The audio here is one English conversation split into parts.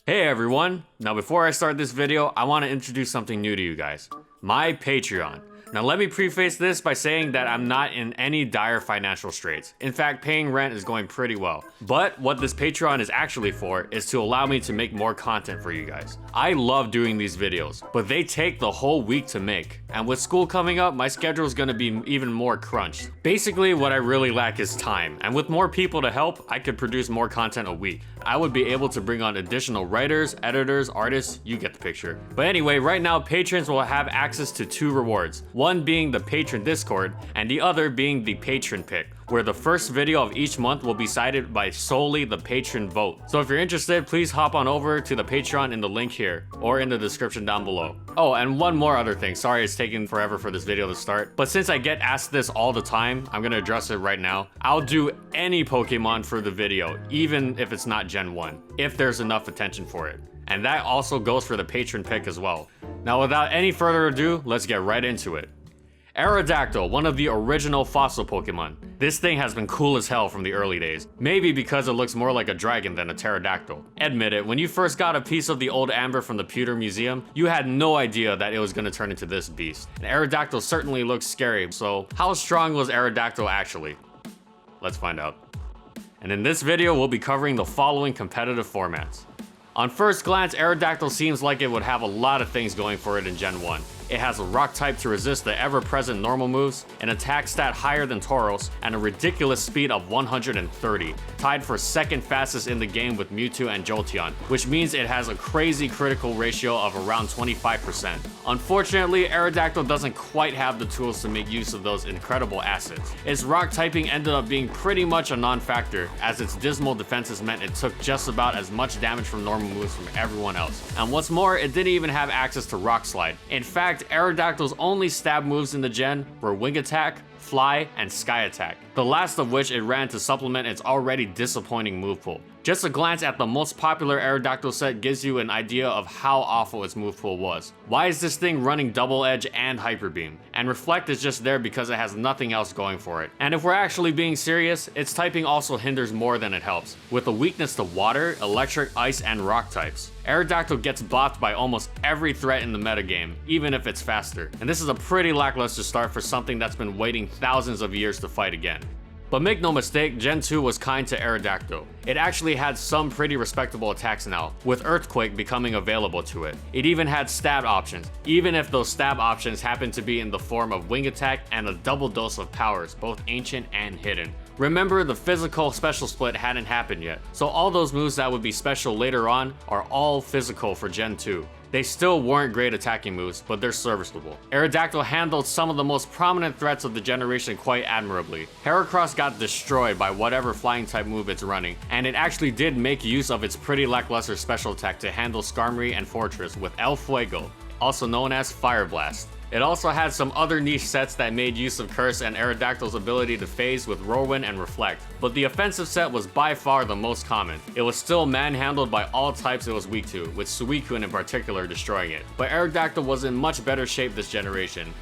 Hey everyone! Now before I start this video, I want to introduce something new to you guys. My Patreon. Now let me preface this by saying that I'm not in any dire financial straits. In fact, paying rent is going pretty well. But what this Patreon is actually for is to allow me to make more content for you guys. I love doing these videos, but they take the whole week to make. And with school coming up, my schedule is going to be even more crunched. Basically, what I really lack is time. And with more people to help, I could produce more content a week. I would be able to bring on additional writers, editors, artists, you get the picture. But anyway, right now, patrons will have access to 2 rewards. One being the Patron Discord, and the other being the Patron Pick, where the first video of each month will be cited by solely the patron vote. So if you're interested, please hop on over to the Patreon in the link here, or in the description down below. Oh, and one more other thing. Sorry it's taking forever for this video to start, but since I get asked this all the time, I'm gonna address it right now. I'll do any Pokemon for the video, even if it's not Gen 1, if there's enough attention for it. And that also goes for the Patron Pick as well. Now without any further ado, let's get right into it. Aerodactyl, one of the original fossil Pokemon. This thing has been cool as hell from the early days. Maybe because it looks more like a dragon than a pterodactyl. Admit it, when you first got a piece of the old amber from the Pewter Museum, you had no idea that it was going to turn into this beast. And Aerodactyl certainly looks scary, so how strong was Aerodactyl actually? Let's find out. And in this video, we'll be covering the following competitive formats. On first glance, Aerodactyl seems like it would have a lot of things going for it in Gen 1. It has a rock type to resist the ever-present normal moves, an attack stat higher than Tauros, and a ridiculous speed of 130, tied for second fastest in the game with Mewtwo and Jolteon, which means it has a crazy critical ratio of around 25%. Unfortunately, Aerodactyl doesn't quite have the tools to make use of those incredible assets. Its rock typing ended up being pretty much a non-factor, as its dismal defenses meant it took just about as much damage from normal moves from everyone else. And what's more, it didn't even have access to Rock Slide. In fact, Aerodactyl's only stab moves in the gen were Wing Attack, Fly, and Sky Attack, the last of which it ran to supplement its already disappointing move pool. Just a glance at the most popular Aerodactyl set gives you an idea of how awful its move pool was. Why is this thing running Double Edge and Hyper Beam? And Reflect is just there because it has nothing else going for it. And if we're actually being serious, its typing also hinders more than it helps, with a weakness to Water, Electric, Ice, and Rock types. Aerodactyl gets bopped by almost every threat in the metagame, even if it's faster. And this is a pretty lackluster start for something that's been waiting thousands of years to fight again. But make no mistake, Gen 2 was kind to Aerodactyl. It actually had some pretty respectable attacks now, with Earthquake becoming available to it. It even had stab options, even if those stab options happened to be in the form of Wing Attack and a double dose of powers, both ancient and hidden. Remember, the physical special split hadn't happened yet, so all those moves that would be special later on are all physical for Gen 2. They still weren't great attacking moves, but they're serviceable. Aerodactyl handled some of the most prominent threats of the generation quite admirably. Heracross got destroyed by whatever flying type move it's running, and it actually did make use of its pretty lackluster special attack to handle Skarmory and Fortress with El Fuego, also known as Fire Blast. It also had some other niche sets that made use of Curse and Aerodactyl's ability to phase with Whirlwind and Reflect, but the offensive set was by far the most common. It was still manhandled by all types it was weak to, with Suicune in particular destroying it, but Aerodactyl was in much better shape this generation.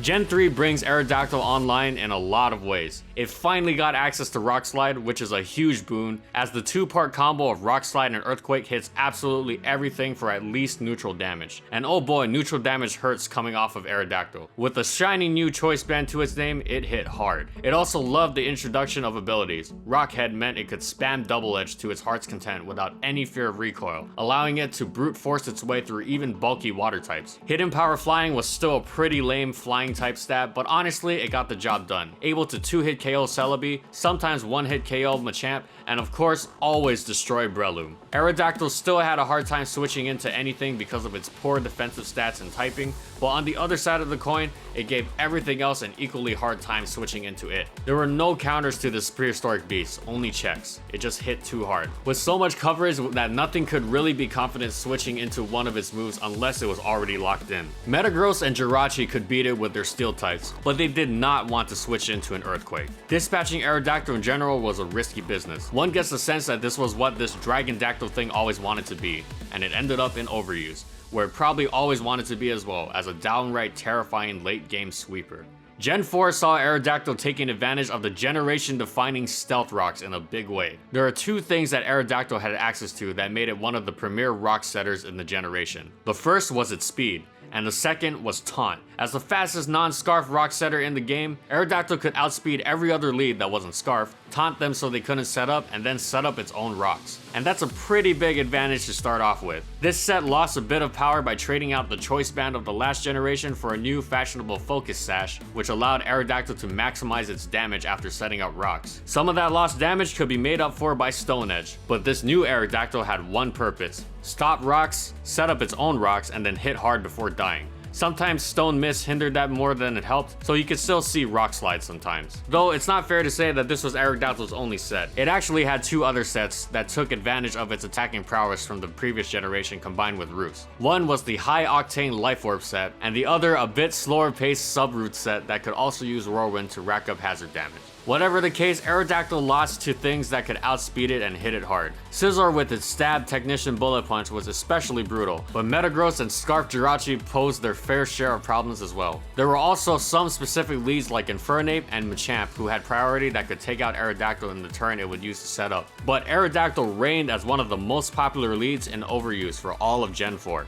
Gen 3 brings Aerodactyl online in a lot of ways. It finally got access to Rock Slide, which is a huge boon, as the 2-part combo of Rock Slide and Earthquake hits absolutely everything for at least neutral damage. And oh boy, neutral damage hurts coming off of Aerodactyl. With a shiny new choice band to its name, it hit hard. It also loved the introduction of abilities. Rockhead meant it could spam Double Edge to its heart's content without any fear of recoil, allowing it to brute force its way through even bulky water types. Hidden Power Flying was still a pretty lame flying type stab, but honestly it got the job done. Able to 2-hit KO Celebi, sometimes 1-hit KO Machamp, and of course always destroy Breloom. Aerodactyl still had a hard time switching into anything because of its poor defensive stats and typing, but on the other side of the coin, it gave everything else an equally hard time switching into it. There were no counters to this prehistoric beast, only checks. It just hit too hard, with so much coverage that nothing could really be confident switching into one of its moves unless it was already locked in. Metagross and Jirachi could beat it with their steel types, but they did not want to switch into an Earthquake. Dispatching Aerodactyl in general was a risky business. One gets the sense that this was what this Dragon-Dactyl thing always wanted to be, and it ended up in overuse, where it probably always wanted to be as well, as a downright terrifying late game sweeper. Gen 4 saw Aerodactyl taking advantage of the generation-defining stealth rocks in a big way. There are two things that Aerodactyl had access to that made it one of the premier rock setters in the generation. The first was its speed, and the second was Taunt. As the fastest non-Scarf rock setter in the game, Aerodactyl could outspeed every other lead that wasn't Scarf, taunt them so they couldn't set up, and then set up its own rocks. And that's a pretty big advantage to start off with. This set lost a bit of power by trading out the choice band of the last generation for a new fashionable focus sash, which allowed Aerodactyl to maximize its damage after setting up rocks. Some of that lost damage could be made up for by Stone Edge, but this new Aerodactyl had one purpose: stop rocks, set up its own rocks, and then hit hard before dying. Sometimes Stone Mist hindered that more than it helped, so you could still see rock slide sometimes. Though it's not fair to say that this was Aerodactyl's only set. It actually had two other sets that took advantage of its attacking prowess from the previous generation combined with Roots. One was the high octane Life Orb set, and the other a bit slower paced Sub-Root set that could also use Whirlwind to rack up hazard damage. Whatever the case, Aerodactyl lost to things that could outspeed it and hit it hard. Scizor with its Stab Technician Bullet Punch was especially brutal, but Metagross and Scarf Jirachi posed their fair share of problems as well. There were also some specific leads like Infernape and Machamp who had priority that could take out Aerodactyl in the turn it would use to set up. But Aerodactyl reigned as one of the most popular leads in overuse for all of Gen 4.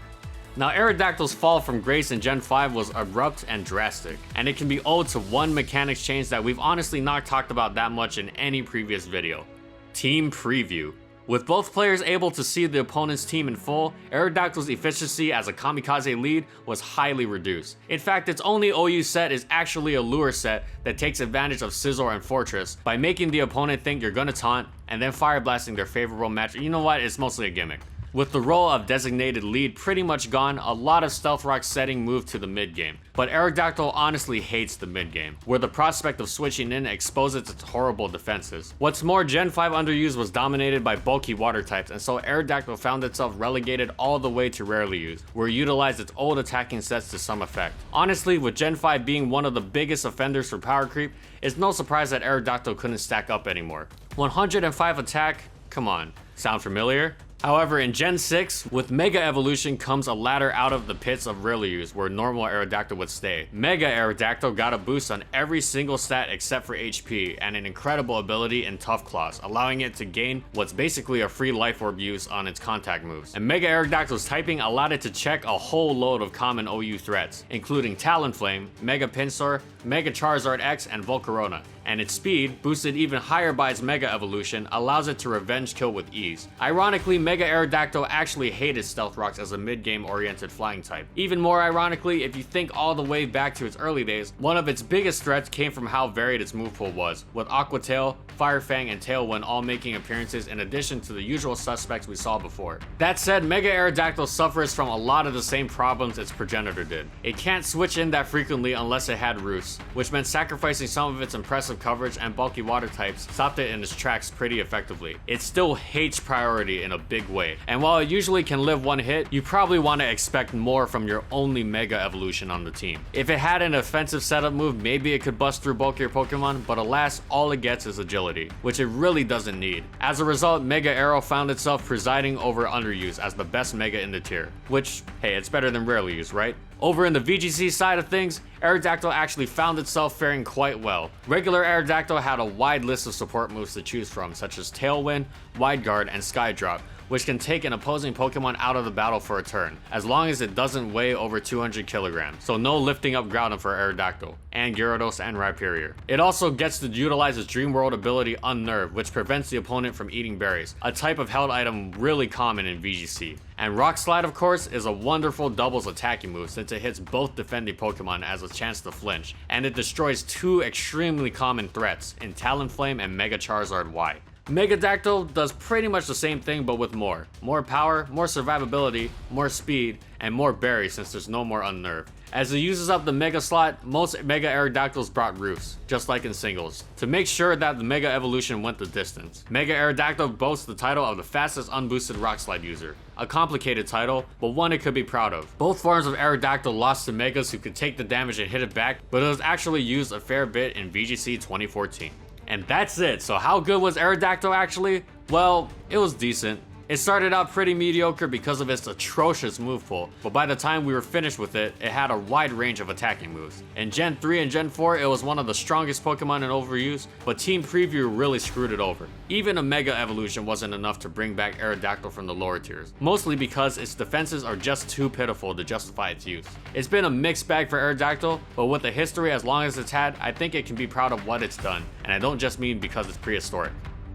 Now, Aerodactyl's fall from grace in Gen 5 was abrupt and drastic, and it can be owed to one mechanics change that we've honestly not talked about that much in any previous video: Team Preview. With both players able to see the opponent's team in full, Aerodactyl's efficiency as a kamikaze lead was highly reduced. In fact, its only OU set is actually a lure set that takes advantage of Scizor and Fortress by making the opponent think you're gonna taunt and then fire blasting their favorable match. You know what, it's mostly a gimmick. With the role of designated lead pretty much gone, a lot of Stealth Rock setting moved to the mid game. But Aerodactyl honestly hates the mid game, where the prospect of switching in exposes its horrible defenses. What's more, Gen 5 underuse was dominated by bulky water types, and so Aerodactyl found itself relegated all the way to rarely used, where it utilized its old attacking sets to some effect. Honestly, with Gen 5 being one of the biggest offenders for power creep, it's no surprise that Aerodactyl couldn't stack up anymore. 105 attack? Come on. Sound familiar? However, in Gen 6, with Mega Evolution comes a ladder out of the pits of rarely use where normal Aerodactyl would stay. Mega Aerodactyl got a boost on every single stat except for HP and an incredible ability in Tough Claws, allowing it to gain what's basically a free Life Orb use on its contact moves. And Mega Aerodactyl's typing allowed it to check a whole load of common OU threats, including Talonflame, Mega Pinsir, Mega Charizard X, and Volcarona. And its speed, boosted even higher by its Mega Evolution, allows it to revenge kill with ease. Ironically, Mega Aerodactyl actually hated Stealth Rocks as a mid-game oriented flying type. Even more ironically, if you think all the way back to its early days, one of its biggest threats came from how varied its move pool was, with Aqua Tail, Fire Fang, and Tailwind all making appearances in addition to the usual suspects we saw before. That said, Mega Aerodactyl suffers from a lot of the same problems its progenitor did. It can't switch in that frequently unless it had Roost, which meant sacrificing some of its impressive coverage and bulky water types stopped it in its tracks pretty effectively. It still hates priority in a big way, and while it usually can live one hit, you probably want to expect more from your only Mega Evolution on the team. If it had an offensive setup move, maybe it could bust through bulkier Pokemon, but alas, all it gets is agility, which it really doesn't need. As a result, Mega Aero found itself presiding over underuse as the best Mega in the tier, which, hey, it's better than rarely used, right? Over in the VGC side of things, Aerodactyl actually found itself faring quite well. Regular Aerodactyl had a wide list of support moves to choose from, such as Tailwind, Wide Guard, and Skydrop, which can take an opposing Pokemon out of the battle for a turn, as long as it doesn't weigh over 200 kilograms, so no lifting up Groudon for Aerodactyl, and Gyarados and Rhyperior. It also gets to utilize its Dream World ability Unnerve, which prevents the opponent from eating berries, a type of held item really common in VGC. And Rock Slide, of course, is a wonderful doubles attacking move since it hits both defending Pokemon as a chance to flinch, and it destroys two extremely common threats in Talonflame and Mega Charizard Y. Megadactyl does pretty much the same thing but with more. More power, more survivability, more speed, and more berries since there's no more Unnerve. As it uses up the Mega slot, most Mega Aerodactyls brought Roofs, just like in singles, to make sure that the Mega Evolution went the distance. Mega Aerodactyl boasts the title of the fastest unboosted Rock Slide user. A complicated title, but one it could be proud of. Both forms of Aerodactyl lost to Megas who could take the damage and hit it back, but it was actually used a fair bit in VGC 2014. And that's it. So how good was Aerodactyl actually? Well, it was decent. It started out pretty mediocre because of its atrocious move pool, but by the time we were finished with it, it had a wide range of attacking moves. In Gen 3 and Gen 4, it was one of the strongest Pokemon in overuse, but Team Preview really screwed it over. Even a Mega Evolution wasn't enough to bring back Aerodactyl from the lower tiers, mostly because its defenses are just too pitiful to justify its use. It's been a mixed bag for Aerodactyl, but with the history as long as it's had, I think it can be proud of what it's done, and I don't just mean because it's prehistoric.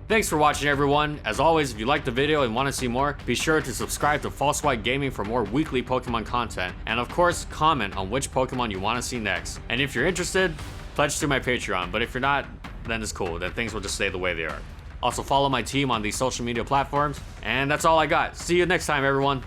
Thanks for watching, everyone. As always, if you liked the video and want to see more, be sure to subscribe to False White Gaming for more weekly Pokemon content, and of course, comment on which Pokemon you want to see next. And if you're interested, pledge to my Patreon, but if you're not, then it's cool, then things will just stay the way they are. Also follow my team on these social media platforms, and that's all I got. See you next time, everyone.